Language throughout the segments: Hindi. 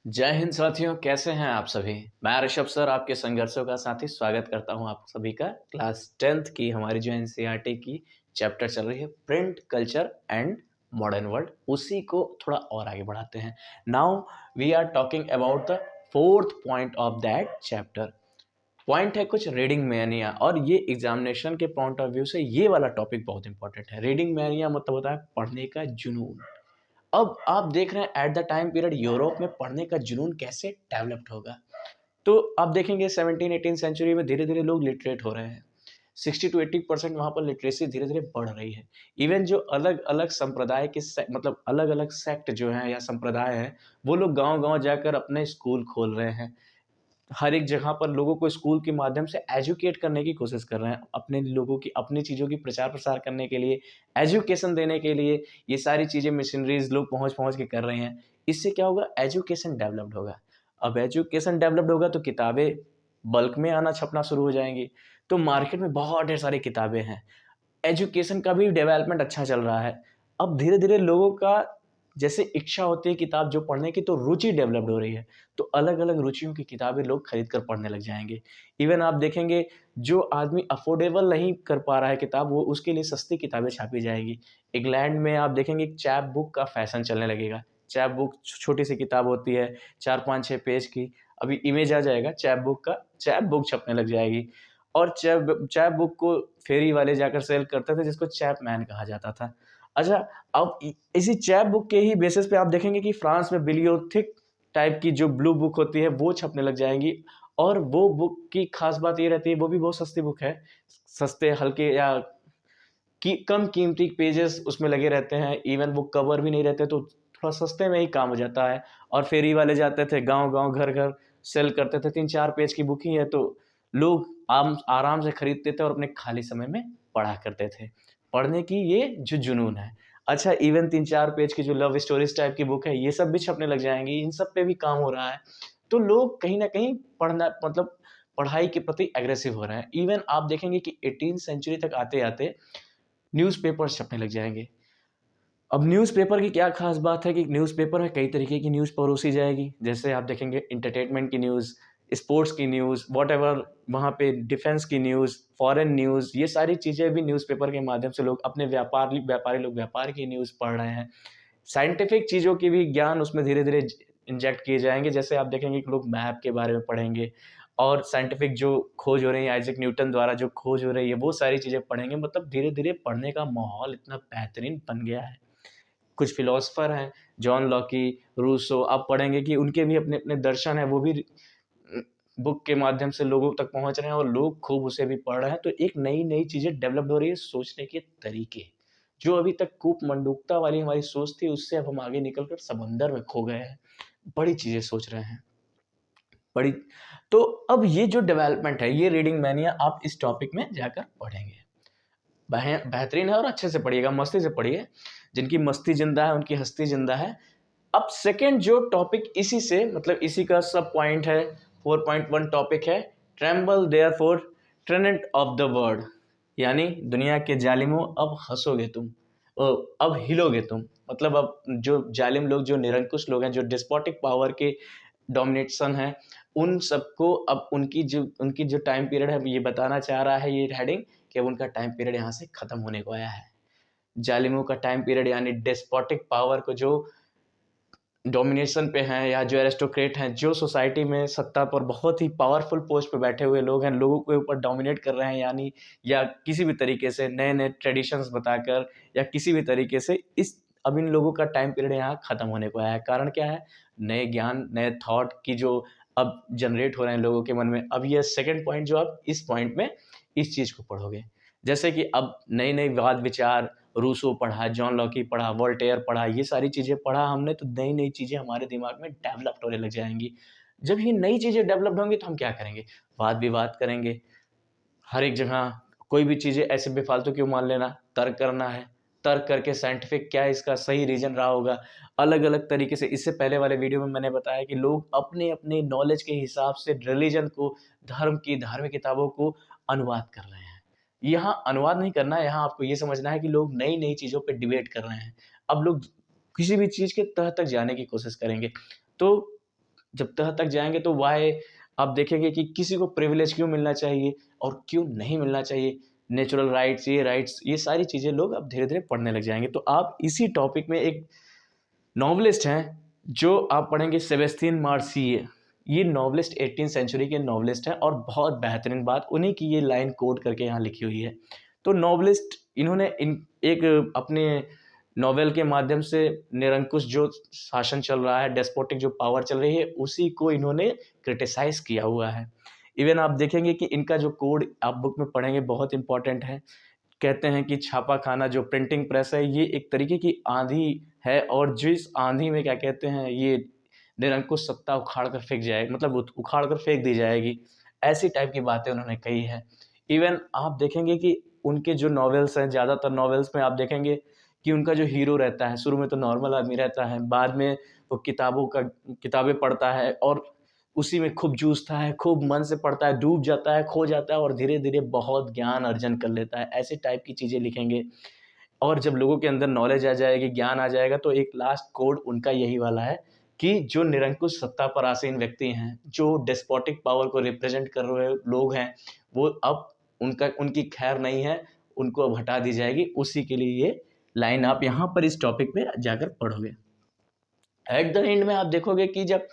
जय हिंद साथियों, कैसे हैं आप सभी। मैं ऋषभ सर आपके संघर्षों का साथी स्वागत करता हूं आप सभी का। क्लास 10th की हमारी जो एनसीईआरटी की चैप्टर चल रही है print culture and modern world, उसी को थोड़ा और आगे बढ़ाते हैं। Now we are talking about the fourth point of that chapter. Point है कुछ रीडिंग मैनिया, और ये एग्जामिनेशन के पॉइंट ऑफ व्यू से ये वाला टॉपिक बहुत इंपॉर्टेंट है। रीडिंग मैनिया मतलब होता है पढ़ने का जुनून। अब आप देख रहे हैं at the time period Europe में पढ़ने का जुनून कैसे डेवलप्ड होगा। तो आप देखेंगे 17-18 सेंचुरी में धीरे धीरे लोग लिटरेट हो रहे हैं। 60 to 80% वहाँ पर लिटरेसी धीरे धीरे बढ़ रही है। इवन जो अलग अलग संप्रदाय के मतलब अलग अलग सेक्ट जो हैं या संप्रदाय हैं, वो लोग गांव गांव जाकर अपने स्कूल खोल रहे हैं। हर एक जगह पर लोगों को स्कूल के माध्यम से एजुकेट करने की कोशिश कर रहे हैं, अपने लोगों की अपनी चीज़ों की प्रचार प्रसार करने के लिए, एजुकेशन देने के लिए। ये सारी चीज़ें मिशनरीज लोग पहुंच पहुंच के कर रहे हैं। इससे क्या होगा, एजुकेशन डेवलप्ड होगा। अब एजुकेशन डेवलप्ड होगा तो किताबें बल्क में आना छपना शुरू हो जाएंगी। तो मार्केट में बहुत ढेर सारी किताबें हैं। एजुकेशन का भी डेवलपमेंट अच्छा चल रहा है। अब धीरे धीरे लोगों का जैसे इच्छा होती है किताब जो पढ़ने की, तो रुचि डेवलप्ड हो रही है। तो अलग अलग रुचियों की किताबें लोग खरीद कर पढ़ने लग जाएंगे। इवन आप देखेंगे जो आदमी अफोर्डेबल नहीं कर पा रहा है किताब, वो उसके लिए सस्ती किताबें छापी जाएगी। इंग्लैंड में आप देखेंगे एक चैप बुक का फैशन चलने लगेगा। चैप बुक छोटी सी किताब होती है, 4-5-6 पेज की। अभी इमेज आ जाएगा चैप बुक का, चैप बुक छपने लग जाएगी। और चैप बुक को फेरी वाले जाकर सेल करते थे, जिसको चैप मैन कहा जाता था। अच्छा, अब इसी चैप बुक के ही बेसिस पे आप देखेंगे कि फ्रांस में बिलियोथिक टाइप की जो ब्लू बुक होती है वो छपने लग जाएंगी। और वो बुक की खास बात ये रहती है, वो भी बहुत सस्ती बुक है। सस्ते हल्के या कम कीमती पेजेस उसमें लगे रहते हैं। इवन वो कवर भी नहीं रहते, तो थोड़ा सस्ते में ही काम हो जाता है। और फेरी वाले जाते थे गांव गांव घर घर, सेल करते थे। 3-4 पेज की बुक ही है, तो लोग आराम से खरीदते थे और अपने खाली समय में पढ़ा करते थे। पढ़ने की ये जो जुनून है। अच्छा, इवन 3-4 पेज की जो लव स्टोरीज टाइप की बुक है, ये सब भी छपने लग जाएंगी। इन सब पे भी काम हो रहा है। तो लोग कहीं ना कहीं पढ़ना मतलब पढ़ाई के प्रति एग्रेसिव हो रहे हैं। इवन आप देखेंगे कि 18 सेंचुरी तक आते आते न्यूज़पेपर्स छपने लग जाएंगे। अब न्यूज़पेपर की क्या खास बात है कि न्यूज़पेपर में कई तरीके की न्यूज़ परोसी जाएगी। जैसे आप देखेंगे इंटरटेनमेंट की न्यूज़, स्पोर्ट्स की न्यूज़, वॉटएवर, वहाँ पे डिफेंस की न्यूज़, फॉरेन न्यूज़, ये सारी चीज़ें भी न्यूज़पेपर के माध्यम से लोग अपने व्यापारी लोग व्यापार की न्यूज़ पढ़ रहे हैं। साइंटिफिक चीज़ों की भी ज्ञान उसमें धीरे धीरे इंजेक्ट किए जाएंगे। जैसे आप देखेंगे कि लोग मैप के बारे में पढ़ेंगे, और साइंटिफिक जो खोज हो रही है, आइजैक न्यूटन द्वारा जो खोज हो रही है, वो सारी चीज़ें पढ़ेंगे। मतलब धीरे धीरे पढ़ने का माहौल इतना बेहतरीन बन गया है। कुछ फिलोसफर हैं, जॉन लॉकी, रूसो, आप पढ़ेंगे कि उनके भी अपने अपने दर्शन हैं, वो भी बुक के माध्यम से लोगों तक पहुंच रहे हैं, और लोग खूब उसे भी पढ़ रहे हैं। तो एक नई नई चीज़ें डेवलप हो रही है सोचने के तरीके। जो अभी तक कूप मंडूकता वाली हमारी सोच थी, उससे अब हम आगे निकल कर समंदर में खो गए हैं। बड़ी चीज़ें सोच रहे हैं, बड़ी। तो अब ये जो डेवलपमेंट है, ये रीडिंग मैनिया, आप इस टॉपिक में जाकर पढ़ेंगे। बेहतरीन है, और अच्छे से पढ़िएगा, मस्ती से पढ़िए। जिनकी मस्ती जिंदा है उनकी हस्ती जिंदा है। अब सेकंड जो टॉपिक इसी से मतलब इसी का सब पॉइंट है, 4.1 टॉपिक है, tremble therefore remnant of the world. यानी दुनिया के जालिमों, अब हंसोगे तुम, अब हिलोगे तुम। मतलब अब जो जालिम लोग, जो निरंकुश लोग हैं, जो डिस्पोटिक पावर के डोमिनेशन है, उन सबको अब उनकी जो टाइम पीरियड है, ये बताना चाह रहा है ये हेडिंग, कि अब उनका टाइम पीरियड यहाँ से खत्म होने को आया है। जालिमों का टाइम पीरियड, यानी डेस्पोटिक पावर को, जो डोमिनेशन पे हैं, या जो एरिस्टोक्रेट हैं, जो सोसाइटी में सत्ता पर बहुत ही पावरफुल पोस्ट पे बैठे हुए लोग हैं, लोगों के ऊपर डोमिनेट कर रहे हैं, यानी या किसी भी तरीके से नए नए ट्रेडिशंस बताकर, या किसी भी तरीके से अब इन लोगों का टाइम पीरियड यहाँ खत्म होने को आया है। कारण क्या है, नए ज्ञान, नए थॉट की जो अब जनरेट हो रहे हैं लोगों के मन में। अब ये सेकंड पॉइंट जो आप इस पॉइंट में इस चीज़ को पढ़ोगे, जैसे कि अब नई नई वाद विचार, रूसो पढ़ा, जॉन लॉकी पढ़ा, वोल्टेयर पढ़ा, ये सारी चीज़ें पढ़ा हमने, तो नई नई चीज़ें हमारे दिमाग में डेवलप्ड होने लग जाएंगी। जब ये नई चीज़ें डेवलप्ड होंगी तो हम क्या करेंगे, वाद विवाद करेंगे। हर एक जगह कोई भी चीज़ें ऐसे बेफालतू क्यों मान लेना, तर्क करना है। तर्क करके साइंटिफिक क्या इसका सही रीजन रहा होगा, अलग अलग तरीके से। इससे पहले वाले वीडियो में मैंने बताया कि लोग अपने अपने नॉलेज के हिसाब से रिलीजन को, धर्म की धार्मिक किताबों को अनुवाद कर रहे हैं। यहाँ अनुवाद नहीं करना है, यहाँ आपको ये समझना है कि लोग नई नई चीज़ों पे डिबेट कर रहे हैं। अब लोग किसी भी चीज़ के तह तक जाने की कोशिश करेंगे। तो जब तह तक जाएंगे तो वाई आप देखेंगे कि किसी को प्रिविलेज क्यों मिलना चाहिए और क्यों नहीं मिलना चाहिए, नेचुरल राइट्स, ये सारी चीज़ें लोग अब धीरे धीरे पढ़ने लग जाएंगे। तो आप इसी टॉपिक में एक नॉवलिस्ट हैं जो आप पढ़ेंगे, सेबेस्टियन मार्सिये। ये नॉवलिस्ट 18th सेंचुरी के नॉवलिस्ट हैं और बहुत बेहतरीन बात उन्हीं की ये लाइन कोट करके यहाँ लिखी हुई है। तो नॉवलिस्ट इन्होंने एक अपने नॉवेल के माध्यम से निरंकुश जो शासन चल रहा है, डेस्पोटिक जो पावर चल रही है, उसी को इन्होंने क्रिटिसाइज किया हुआ है। इवन आप देखेंगे कि इनका जो कोड आप बुक में पढ़ेंगे बहुत इंपॉर्टेंट है। कहते हैं कि छापा खाना जो प्रिंटिंग प्रेस है ये एक तरीके की आंधी है, और जिस आंधी में क्या कहते हैं ये निरंकुश सत्ता उखाड़ कर फेंक जाएगी, मतलब उखाड़ कर फेंक दी जाएगी, ऐसी टाइप की बातें उन्होंने कही है। इवन आप देखेंगे कि उनके जो नॉवेल्स हैं, ज़्यादातर नॉवेल्स में आप देखेंगे कि उनका जो हीरो रहता है शुरू में तो नॉर्मल आदमी रहता है, बाद में वो किताबें पढ़ता है और उसी में खूब जूझता है, खूब मन से पढ़ता है, डूब जाता है, खो जाता है और धीरे धीरे बहुत ज्ञान अर्जन कर लेता है। ऐसे टाइप की चीज़ें लिखेंगे और जब लोगों के अंदर नॉलेज आ जाएगी, ज्ञान आ जाएगा, तो एक लास्ट कोड उनका यही वाला है कि जो निरंकुश सत्ता पर आसीन व्यक्ति हैं, जो डेस्पोटिक पावर को रिप्रेजेंट कर रहे लोग हैं, वो अब उनकी खैर नहीं है, उनको अब हटा दी जाएगी। उसी के लिए ये लाइन आप यहाँ पर इस टॉपिक पे जाकर पढ़ोगे। एट द एंड में आप देखोगे कि जब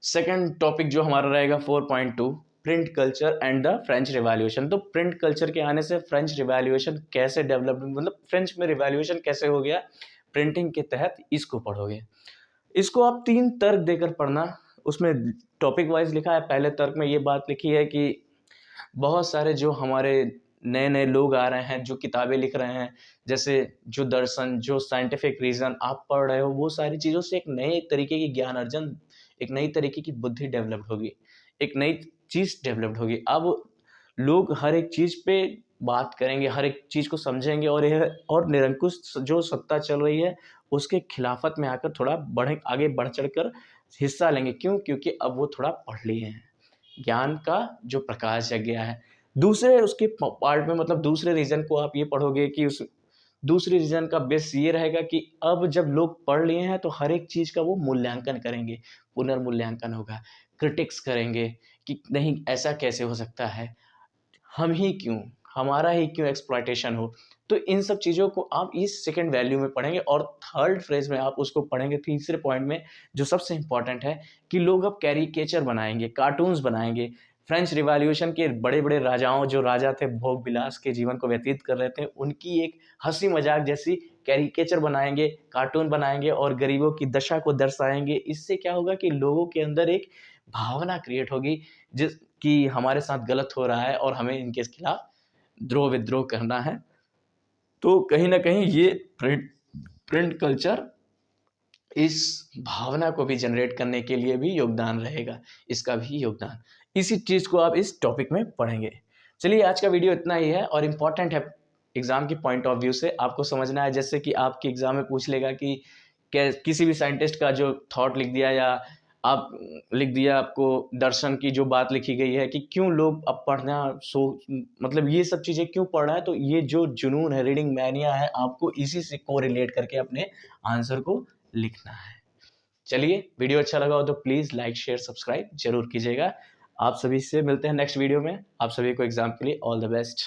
सेकंड टॉपिक जो हमारा रहेगा 4.2, print culture and the French revolution. तो प्रिंट कल्चर के आने से फ्रेंच रिवॉल्यूशन कैसे डेवलप, मतलब फ्रेंच में रिवॉल्यूशन कैसे हो गया प्रिंटिंग के तहत, इसको पढ़ोगे। इसको आप 3 तर्क देकर पढ़ना। उसमें टॉपिक वाइज लिखा है। पहले तर्क में ये बात लिखी है कि बहुत सारे जो हमारे नए नए लोग आ रहे हैं, जो किताबें लिख रहे हैं, जैसे जो दर्शन, जो साइंटिफिक रीज़न आप पढ़ रहे हो, वो सारी चीज़ों से एक नए तरीके की ज्ञान अर्जन, एक नई तरीके की बुद्धि डेवलप्ड होगी, एक नई चीज़ डेवलप्ड होगी। अब लोग हर एक चीज़ पे बात करेंगे, हर एक चीज़ को समझेंगे और निरंकुश जो सत्ता चल रही है उसके खिलाफत में आकर थोड़ा आगे बढ़ चढ़ कर हिस्सा लेंगे। क्यों? क्योंकि अब वो थोड़ा पढ़ लिए हैं, ज्ञान का जो प्रकाश जग गया है। दूसरे उसके पार्ट में, मतलब दूसरे रीजन को आप ये पढ़ोगे कि उस दूसरे रीजन का बेस ये रहेगा कि अब जब लोग पढ़ लिए हैं तो हर एक चीज़ का वो मूल्यांकन करेंगे, पुनर्मूल्यांकन होगा, क्रिटिक्स करेंगे कि नहीं ऐसा कैसे हो सकता है, हम ही क्यों, हमारा ही क्यों एक्सप्लॉयटेशन हो। तो इन सब चीज़ों को आप इस सेकंड वैल्यू में पढ़ेंगे और थर्ड फ्रेज में आप उसको पढ़ेंगे, तीसरे पॉइंट में जो सबसे इंपॉर्टेंट है कि लोग अब कैरिकेचर बनाएंगे, कार्टून्स बनाएंगे। फ्रेंच रिवॉल्यूशन के बड़े बड़े राजाओं, जो राजा थे भोग विलास के जीवन को व्यतीत कर रहे थे, उनकी एक हंसी मजाक जैसी कैरिकेचर बनाएंगे, कार्टून बनाएंगे और गरीबों की दशा को दर्शाएंगे। इससे क्या होगा कि लोगों के अंदर एक भावना क्रिएट होगी जिस कि हमारे साथ गलत हो रहा है और हमें इनके खिलाफ द्रोह विद्रोह करना है। तो कहीं ना कहीं ये प्रिंट कल्चर इस भावना को भी जनरेट करने के लिए भी योगदान रहेगा, इसका भी योगदान, इसी चीज़ को आप इस टॉपिक में पढ़ेंगे। चलिए आज का वीडियो इतना ही है और इम्पॉर्टेंट है एग्ज़ाम के पॉइंट ऑफ व्यू से, आपको समझना है। जैसे कि आपके एग्ज़ाम में पूछ लेगा कि किसी भी साइंटिस्ट का जो थॉट लिख दिया या आप लिख दिया, आपको दर्शन की जो बात लिखी गई है कि क्यों लोग अब पढ़ना मतलब ये सब चीज़ें क्यों पढ़ रहा है, तो ये जो जुनून है, रीडिंग मैनिया है, आपको इसी से को रिलेट करके अपने आंसर को लिखना है। चलिए वीडियो अच्छा लगा हो तो प्लीज़ लाइक शेयर सब्सक्राइब जरूर कीजिएगा। आप सभी से मिलते हैं नेक्स्ट वीडियो में। आप सभी को एग्जाम के लिए ऑल द बेस्ट।